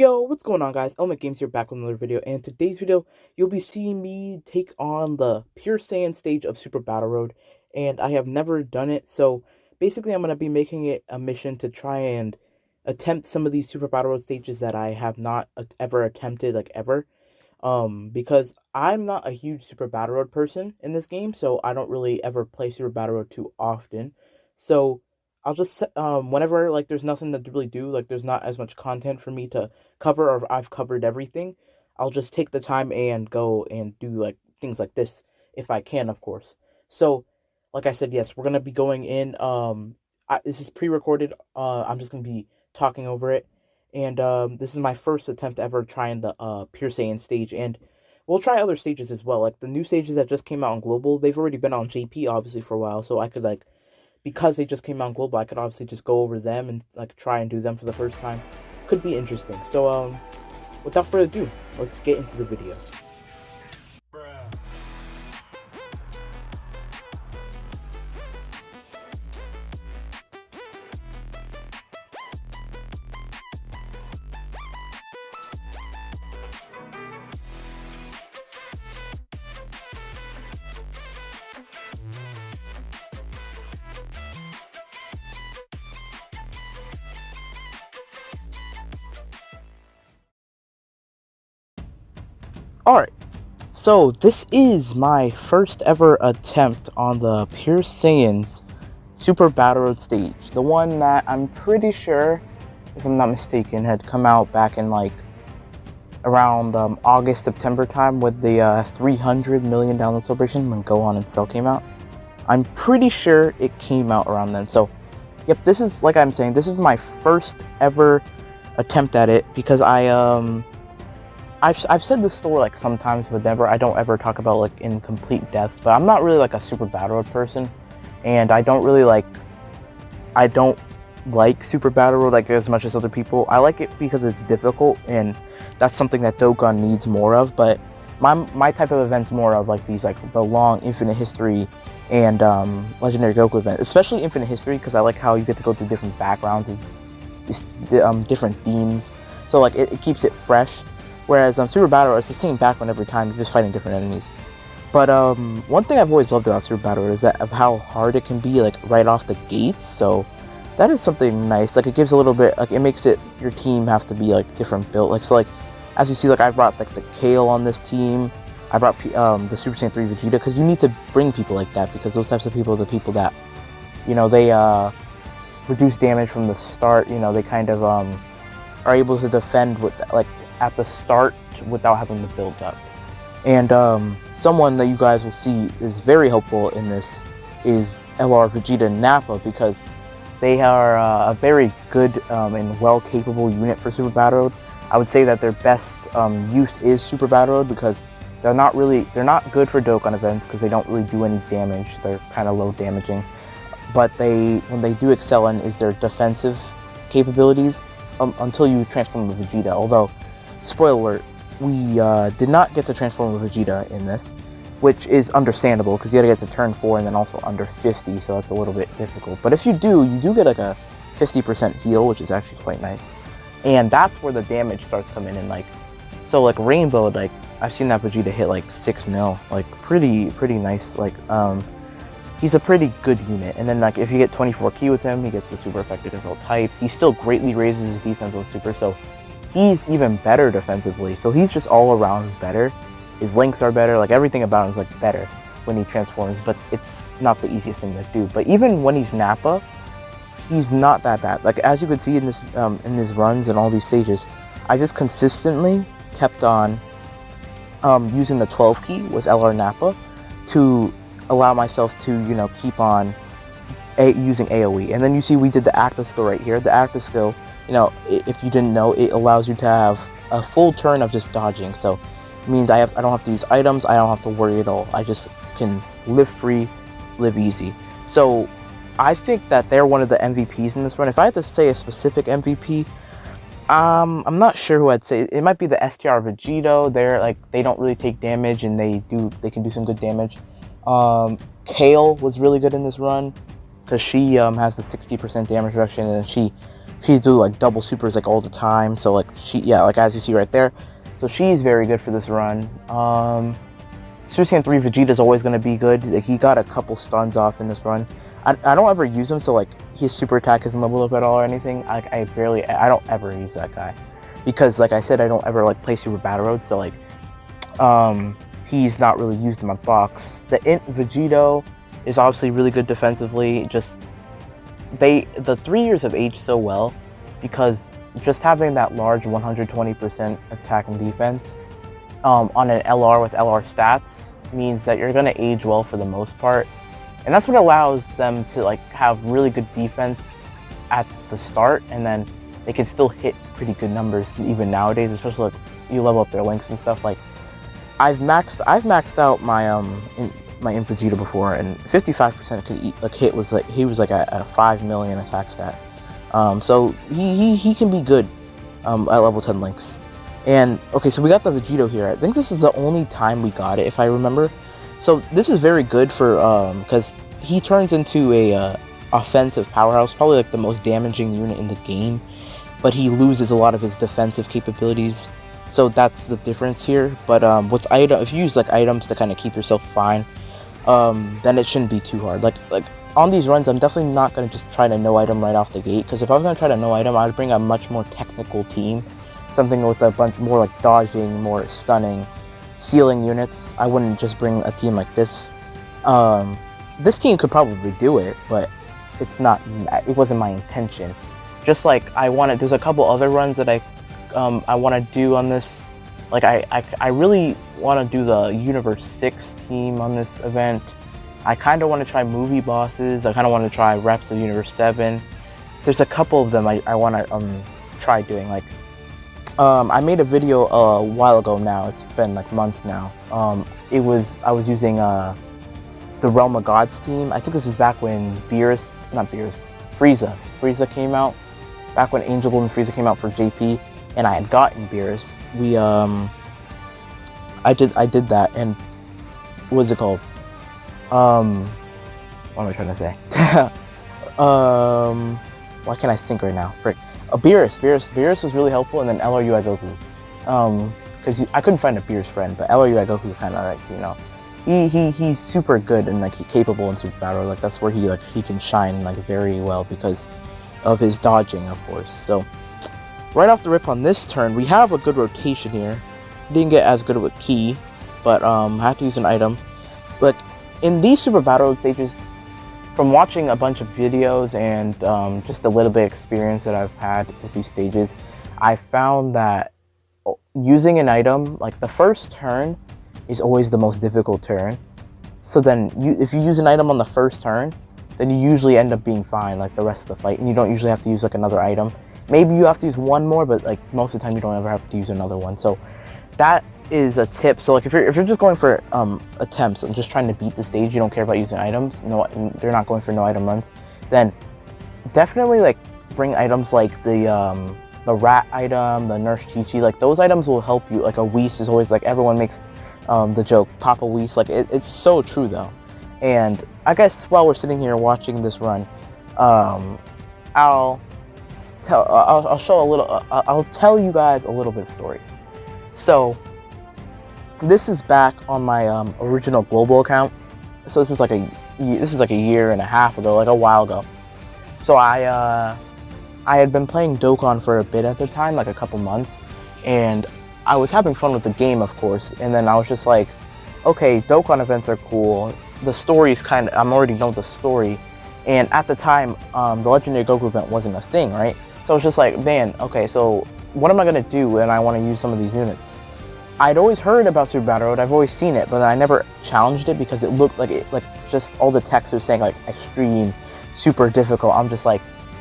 Yo, what's going on, guys? Element Games here, back with another video, and today's video, you'll be seeing me take on the Pure Saiyan stage of Super Battle Road, and I have never done it, so basically I'm going to be making it a mission to try and attempt some of these Super Battle Road stages that I have not ever attempted, ever, because I'm not a huge Super Battle Road person in this game, so I don't really ever play Super Battle Road too often, so I'll just, whenever, there's nothing to really do, there's not as much content for me to cover, or I've covered everything, I'll just take the time and go and do things like this if I can, of course. So, like I said, yes, we're gonna be going in. This is pre-recorded. I'm just gonna be talking over it, and this is my first attempt ever trying the Pure Saiyan stage, and we'll try other stages as well. Like the new stages that just came out on Global, they've already been on JP obviously for a while, so I could because they just came out on Global, I could obviously just go over them and try and do them for the first time. Could be interesting. So without further ado, let's get into the video. Alright, so this is my first ever attempt on the Pure Saiyans Super Battle Road stage. The one that I'm pretty sure, if I'm not mistaken, had come out back in around August, September time with the 300 million download celebration when Gohan and Cell came out. I'm pretty sure it came out around then. So, yep, this is, like I'm saying, this is my first ever attempt at it because I've said this story sometimes, but I don't ever talk about in complete depth. But I'm not really a Super Battle Road person, and I don't really like Super Battle Road as much as other people. I like it because it's difficult, and that's something that Dokkan needs more of. But my type of events more of these the long Infinite History and Legendary Goku event, especially Infinite History, because I like how you get to go through different backgrounds, different themes, so it keeps it fresh. Whereas Super Battle Road, it's the same background every time, you're just fighting different enemies. But one thing I've always loved about Super Battle Road is of how hard it can be right off the gates. So that is something nice. It gives a little bit, it makes your team have to be different built. As you see, I brought the Kale on this team. I brought the Super Saiyan 3 Vegeta, because you need to bring people like that, because those types of people are the people that, they reduce damage from the start. They kind of are able to defend with at the start without having to build up. And someone that you guys will see is very helpful in this is LR Vegeta and Nappa, because they are a very good and well capable unit for Super Battle Road. I would say that their best use is Super Battle Road, because they're not good for Dokkan events because they don't really do any damage. They're kind of low damaging, but when they do excel in is their defensive capabilities until you transform the Vegeta. Although, spoiler alert, we did not get to transform with Vegeta in this, which is understandable because you gotta get to turn 4 and then also under 50, so that's a little bit difficult. But if you do get a 50% heal, which is actually quite nice. And that's where the damage starts coming in. So Rainbow, I've seen that Vegeta hit 6 mil, pretty nice. He's a pretty good unit. And then if you get 24 key with him, he gets the super effective against all types. He still greatly raises his defense on super, so he's even better defensively. So he's just all around better. His links are better, everything about him is better when he transforms, but it's not the easiest thing to do. But even when he's Nappa, he's not that bad. As you could see in these runs and all these stages, I just consistently kept on using the 12 key with LR Nappa to allow myself to keep on using AoE. And then you see we did the active skill right here. The active skill, if you didn't know, it allows you to have a full turn of just dodging. So it means I don't have to use items, I don't have to worry at all. I just can live free, live easy. So I think that they're one of the MVPs in this run. If I had to say a specific MVP, I'm not sure who I'd say. It might be the STR Vegito. They don't really take damage, and they can do some good damage. Kale was really good in this run, because she has the 60% damage reduction, and she she do like double supers like all the time. So like like as you see right there, so she's very good for this run. Super Saiyan 3 Vegeta is always going to be good. Like, he got a couple stuns off in this run. I don't ever use him, so like his super attack isn't leveled up at all or anything. I don't ever use that guy because, like I said, I don't ever like play Super Battle Road. So like he's not really used in my box. The Int Vegito is obviously really good defensively. Just the 3 years have aged so well because just having that large 120% attack and defense on an LR with LR stats means that you're going to age well for the most part, and that's what allows them to like have really good defense at the start, and then they can still hit pretty good numbers even nowadays, especially like you level up their links and stuff. Like I've maxed out my my Int Vegeta before, and 55% could hit was like he was like a 5 million attack stat. So he can be good at level 10 links. And okay, so we got the Vegito here. I think this is the only time we got it, if I remember. So this is very good for because he turns into a offensive powerhouse, probably like the most damaging unit in the game, but he loses a lot of his defensive capabilities. So that's the difference here. But with if you use like items to kind of keep yourself fine, then it shouldn't be too hard. Like on these runs, I'm definitely not gonna just try to no item right off the gate, because if I was gonna try to no item, I'd bring a much more technical team, something with a bunch more like dodging, more stunning, sealing units. I wouldn't just bring a team like this. This team could probably do it, but it wasn't my intention. Just like there's a couple other runs that I want to do on this. Like I really want to do the Universe 6 team on this event. I kind of want to try movie bosses. I kind of want to try reps of Universe 7. There's a couple of them I want to try doing. Like I made a video a while ago now. It's been like months now. I was using the Realm of Gods team. I think this is back when Frieza came out. Back when Angel Gold and Frieza came out for JP, and I had gotten Beerus. I did that, and what is it called? What am I trying to say? Why can't I think right now? Frick. Beerus was really helpful, and then LRU Goku. Because I couldn't find a Beerus friend, but LRU Goku kind of like, you know, he's super good and like he's capable in Super Battle. Like that's where he can shine like very well because of his dodging, of course. So right off the rip on this turn, we have a good rotation here. Didn't get as good of a key, but I have to use an item. But in these Super Battle stages, from watching a bunch of videos and just a little bit of experience that I've had with these stages, I found that using an item, like the first turn, is always the most difficult turn. So then, if you use an item on the first turn, then you usually end up being fine like the rest of the fight, and you don't usually have to use like another item. Maybe you have to use one more, but like most of the time you don't ever have to use another one. So that is a tip. So like if you're just going for attempts and just trying to beat the stage, you don't care about using items, they're not going for no item runs, then definitely like bring items like the rat item, the Nurse Chi-Chi. Like those items will help you. Like a Whis is always like, everyone makes the joke, Papa Whis. Like it's so true though. And I guess while we're sitting here watching this run, I'll tell you guys a little bit of story. So this is back on my original global account. So this is like a year and a half ago, like a while ago. So I had been playing Dokkan for a bit at the time, like a couple months, and I was having fun with the game, of course. And then I was just like, okay, Dokkan events are cool. The story's I'm already know the story. And at the time, the Legendary Goku event wasn't a thing, right? So I was just like, man, okay, so what am I gonna do when I want to use some of these units? I'd always heard about Super Battle Road, I've always seen it, but I never challenged it because it looked like just all the text was saying like extreme, super difficult. I'm just like,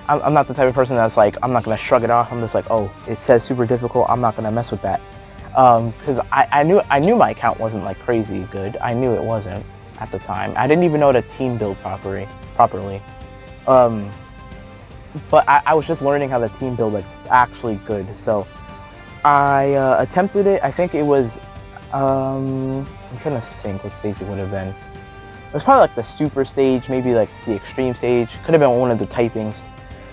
I'm not the type of person that's like, I'm not gonna shrug it off. I'm just like, oh, it says super difficult, I'm not gonna mess with that. Because I knew my account wasn't like crazy good. I knew it wasn't at the time. I didn't even know how to team build properly. But I was just learning how the team build like actually good. So I attempted it. I think it was I'm trying to think what stage it would have been. It was probably like the super stage, maybe like the extreme stage. Could have been one of the typings.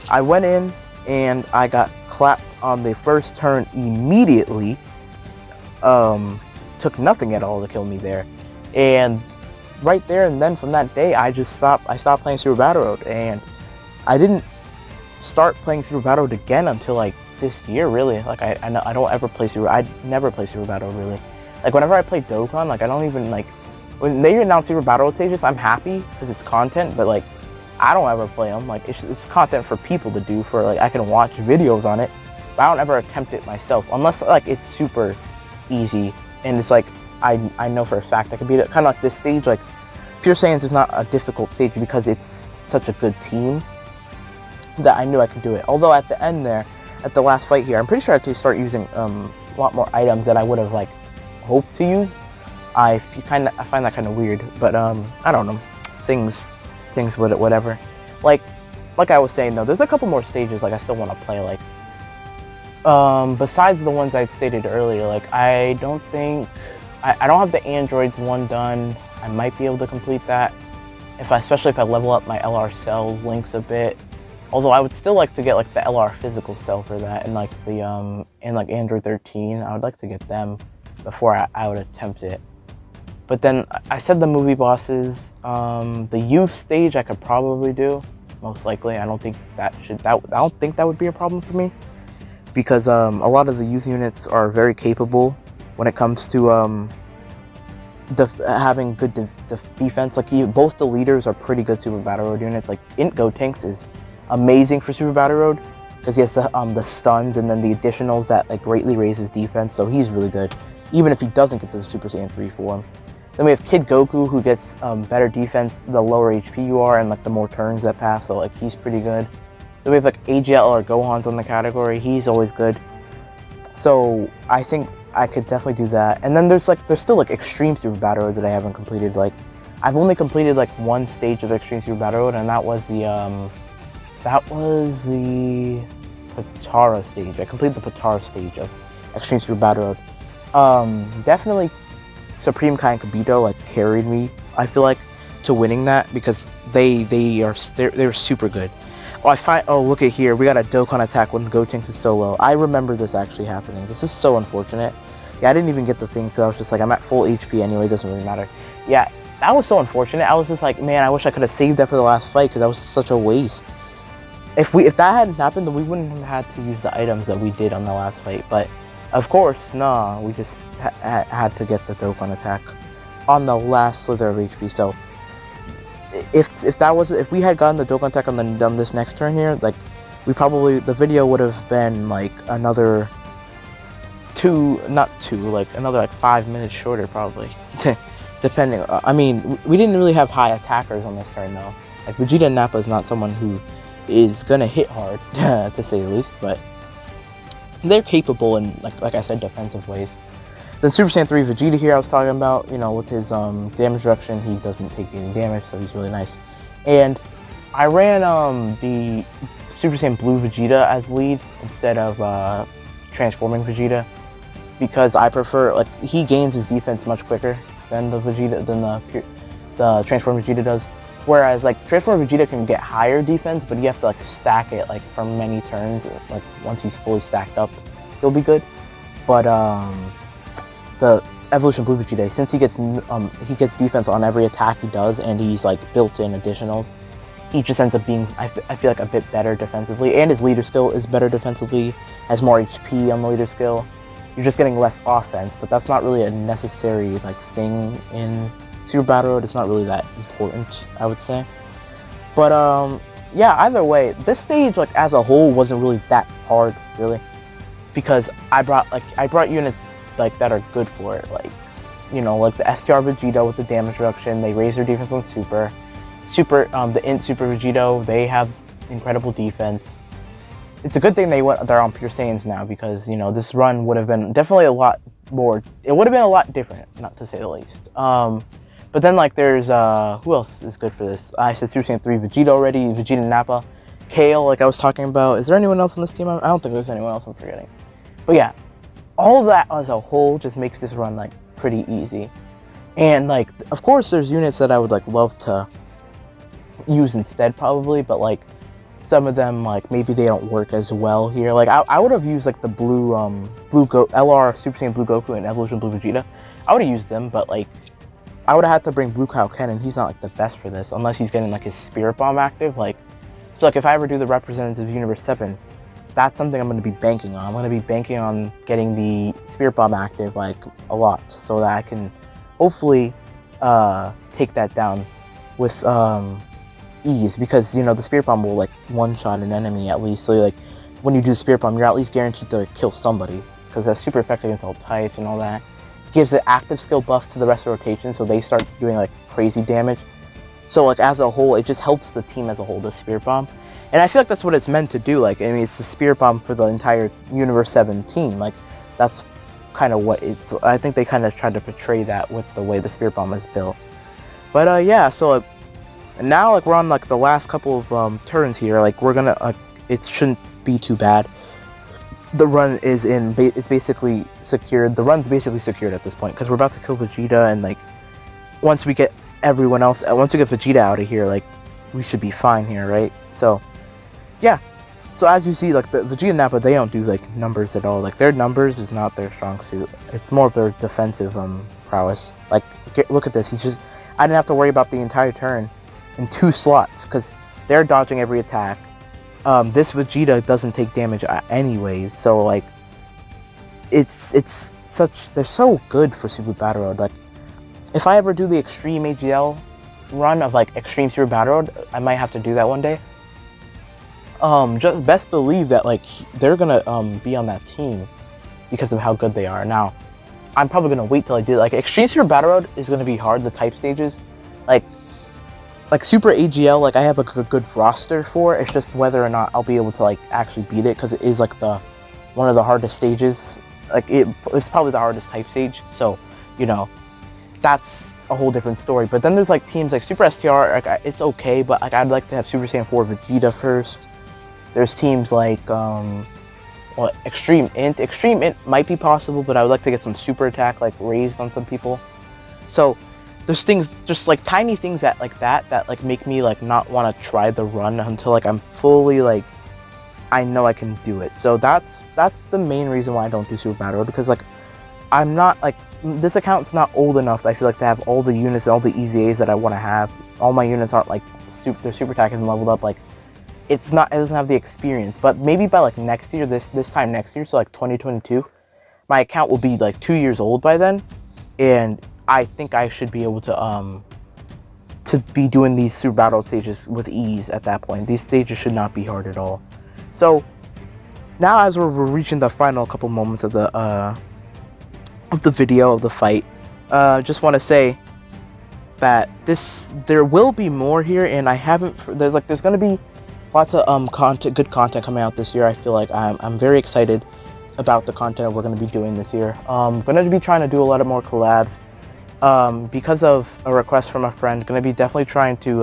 I went in and I got clapped on the first turn immediately. Took nothing at all to kill me there, and right there and then from that day I stopped playing Super Battle Road, and I didn't start playing Super Battle Road again until like this year, really. Like I don't ever play I never play Super Battle Road, really. Like whenever I play Dokkan, like I don't even like, when they announce Super Battle Road stages, I'm happy because it's content, but like I don't ever play them. Like it's content for people to do, for like I can watch videos on it, but I don't ever attempt it myself unless like it's super easy and it's like I know for a fact I could beat it. Kind of like this stage, like Pure Saiyans is not a difficult stage because it's such a good team that I knew I could do it. Although at the end there, at the last fight here, I'm pretty sure I had to start using a lot more items that I would have like hoped to use. I find that kind of weird, but I don't know, things whatever. Like I was saying though, there's a couple more stages like I still want to play, like besides the ones I stated earlier. Like I don't have the androids one done. I might be able to complete that especially if I level up my LR cells links a bit. Although I would still like to get like the LR physical cell for that, and like the and like Android 13, I would like to get them before I would attempt it. But then I said the movie bosses, the youth stage I could probably do, most likely. I don't think that would be a problem for me, because a lot of the youth units are very capable when it comes to having good defense. Like both the leaders are pretty good Super Battle Road units. Like Int Gotenks is amazing for Super Battle Road because he has the stuns and then the additionals that like greatly raise his defense, so he's really good even if he doesn't get the Super Saiyan 3 form. Then we have Kid Goku, who gets better defense the lower HP you are and like the more turns that pass, so like he's pretty good. Then we have like AGL or Gohan's on the category, he's always good. So I think I could definitely do that. And then there's still like Extreme Super Battle Road that I haven't completed. Like I've only completed like one stage of Extreme Super Battle Road, and that was the Potara stage. I completed the Potara stage of Extreme Super Battle Road. Definitely Supreme Kai and Kibito like carried me, I feel like, to winning that, because they were super good. Oh, look at here, we got a Dokkan attack when Gotenks is solo. I remember this actually happening. This is so unfortunate. Yeah, I didn't even get the thing, so I was just like, I'm at full HP anyway, it doesn't really matter. Yeah, that was so unfortunate. I was just like, man, I wish I could have saved that for the last fight, because that was such a waste. If that hadn't happened, then we wouldn't have had to use the items that we did on the last fight. But of course, nah, we just had to get the Dokkan attack on the last slither of HP. So if we had gotten the Dokkan attack and then done this next turn here, like the video would have been like another another 5 minutes shorter probably. Depending. I mean, we didn't really have high attackers on this turn though. Like Vegeta and Nappa is not someone who is gonna hit hard, to say the least, but they're capable in like I said, defensive ways. Then Super Saiyan 3 Vegeta here I was talking about, you know, with his damage reduction, he doesn't take any damage, so he's really nice. And I ran the Super Saiyan Blue Vegeta as lead instead of transforming Vegeta, because I prefer, like, he gains his defense much quicker than the transformed Vegeta does. Whereas like transformed Vegeta can get higher defense, but you have to like stack it like for many turns. Like once he's fully stacked up, he'll be good. But the Evolution Blue Vegeta, since he gets defense on every attack he does, and he's like built-in additionals, he just ends up being, I feel like, a bit better defensively, and his leader skill is better defensively, has more HP on the leader skill. You're just getting less offense, but that's not really a necessary like thing in Super Battle Road. It's not really that important, I would say. But yeah, either way, this stage like as a whole wasn't really that hard, really, because I brought units like that are good for it, like, you know, like the STR Vegito with the damage reduction. They raise their defense on the Int Super Vegito, they have incredible defense. It's a good thing they're on Pure Saiyans now, because, you know, this run would have been definitely a lot more, it would have been a lot different, not to say the least. But then like there's who else is good for this? I said Super Saiyan 3 Vegeta already, Vegeta and Nappa, Kale, like I was talking about. Is there anyone else on this team? I don't think there's anyone else I'm forgetting. But yeah, all of that as a whole just makes this run like pretty easy. And like, of course, there's units that I would like love to use instead probably, but like some of them, like, maybe they don't work as well here. Like, I would have used, like, the LR Super Saiyan Blue Goku and Evolution Blue Vegeta. I would have used them, but, like, I would have had to bring Blue Kaioken, and he's not, like, the best for this, unless he's getting, like, his Spirit Bomb active. Like, so, like, if I ever do the Representative Universe 7, that's something I'm going to be banking on. I'm going to be banking on getting the Spirit Bomb active, like, a lot, so that I can hopefully take that down with ease, because, you know, the Spirit Bomb will, like, one-shot an enemy at least. So, like, when you do the Spirit Bomb, you're at least guaranteed to kill somebody, because that's super effective against all types and all that. Gives an active skill buff to the rest of the rotation, so they start doing, like, crazy damage. So, like, as a whole, it just helps the team as a whole, the Spirit Bomb. And I feel like that's what it's meant to do. Like, I mean, it's the Spirit Bomb for the entire Universe 7 team. Like, that's kind of what it... I think they kind of tried to portray that with the way the Spirit Bomb is built. But, yeah, so... now, like, we're on, like, the last couple of turns here. Like, we're gonna... it shouldn't be too bad. The run is it's basically secured. The run's basically secured at this point, because we're about to kill Vegeta, and, like, once we get everyone else... once we get Vegeta out of here, like, we should be fine here, right? So, yeah. So, as you see, like, the Vegeta and Nappa, they don't do, like, numbers at all. Like, their numbers is not their strong suit. It's more of their defensive prowess. Like, look at this. He's just... I didn't have to worry about the entire turn in 2 slots, because they're dodging every attack. This Vegeta doesn't take damage anyways, so, like, it's such... they're so good for Super Battle Road. Like, if I ever do the Extreme AGL run of, like, Extreme Super Battle Road, I might have to do that one day. Just best believe that, like, they're gonna be on that team because of how good they are. Now, I'm probably gonna wait till I do, like, Extreme Super Battle Road is gonna be hard, the type stages. Like Super AGL, like, I have a good roster for. It's just whether or not I'll be able to, like, actually beat it, because it is, like, one of the hardest stages. Like, it's probably the hardest type stage, so, you know, that's a whole different story. But then there's, like, teams like Super STR, like, it's okay, but, like, I'd like to have Super Saiyan 4 Vegeta first. There's teams like, well, Extreme Int. Extreme Int might be possible, but I would like to get some super attack, like, raised on some people. So, there's things, just, like, tiny things that, like, like, make me, like, not want to try the run until, like, I'm fully, like, I know I can do it. So that's the main reason why I don't do Super Battle Road, because, like, I'm not, like, this account's not old enough, I feel like, to have all the units and all the EZAs that I want to have. All my units aren't, like, their super attack isn't leveled up. Like, it doesn't have the experience. But maybe by, like, next year, this time next year, so, like, 2022, my account will be, like, 2 years old by then, and I think I should be able to be doing these Super Battle stages with ease at that point. These stages should not be hard at all. So, now as we're reaching the final couple moments of the video, of the fight, just want to say that there will be more here, and I haven't... there's going to be lots of good content coming out this year. I feel like I'm very excited about the content we're going to be doing this year. I'm going to be trying to do a lot of more collabs. Because of a request from a friend, going to be definitely trying to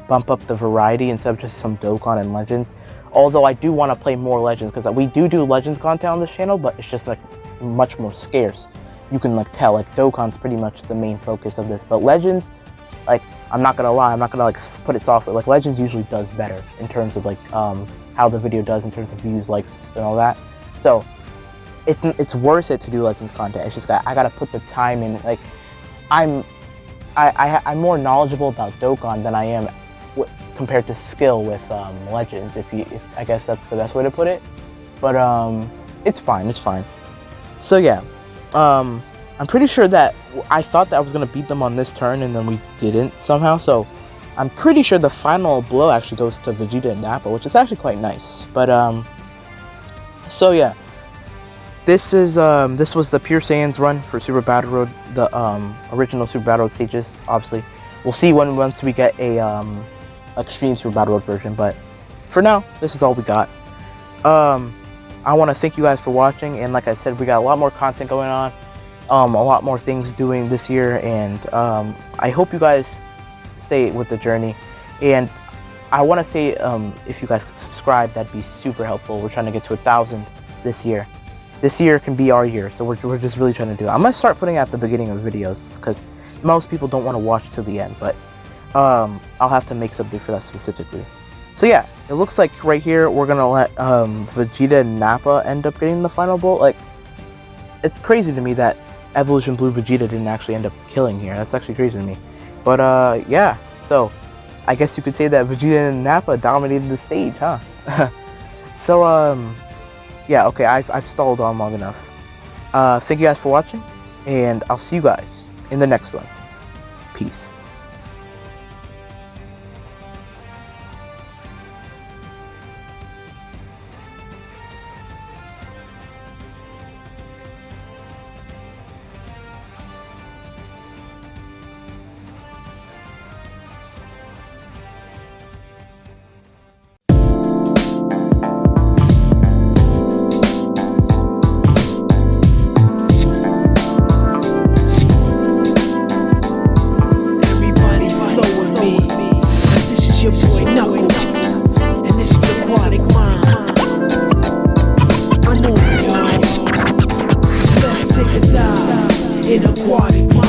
bump up the variety instead of just some Dokkan and Legends. Although I do want to play more Legends, because we do Legends content on this channel, but it's just, like, much more scarce. You can, like, tell, like, Dokkan's pretty much the main focus of this, but Legends, like, I'm not gonna lie, I'm not gonna, like, put it softly, like, Legends usually does better in terms of, like, how the video does in terms of views, likes, and all that. So, it's worth it to do Legends content. It's just I gotta put the time in. Like, I'm more knowledgeable about Dokkan than I am compared to skill with Legends. If I guess that's the best way to put it. But it's fine. It's fine. So yeah, I'm pretty sure that I thought that I was gonna beat them on this turn, and then we didn't somehow. So I'm pretty sure the final blow actually goes to Vegeta and Nappa, which is actually quite nice. But so yeah. This was the Pure Saiyans run for Super Battle Road, the original Super Battle Road stages. Obviously, we'll see once we get a Extreme Super Battle Road version. But for now, this is all we got. I want to thank you guys for watching, and like I said, we got a lot more content going on, a lot more things doing this year, and I hope you guys stay with the journey. And I want to say, if you guys could subscribe, that'd be super helpful. We're trying to get to 1,000 this year. This year can be our year, so we're just really trying to do it. I'm going to start putting at the beginning of videos, because most people don't want to watch to the end, but I'll have to make something for that specifically. So yeah, it looks like right here we're gonna let Vegeta and Nappa end up getting the final bolt. Like, it's crazy to me that Evolution Blue Vegeta didn't actually end up killing here. That's actually crazy to me. But yeah, so I guess you could say that Vegeta and Nappa dominated the stage, huh? So yeah, okay, I've stalled on long enough. Thank you guys for watching, and I'll see you guys in the next one. Peace. In aquatic mind.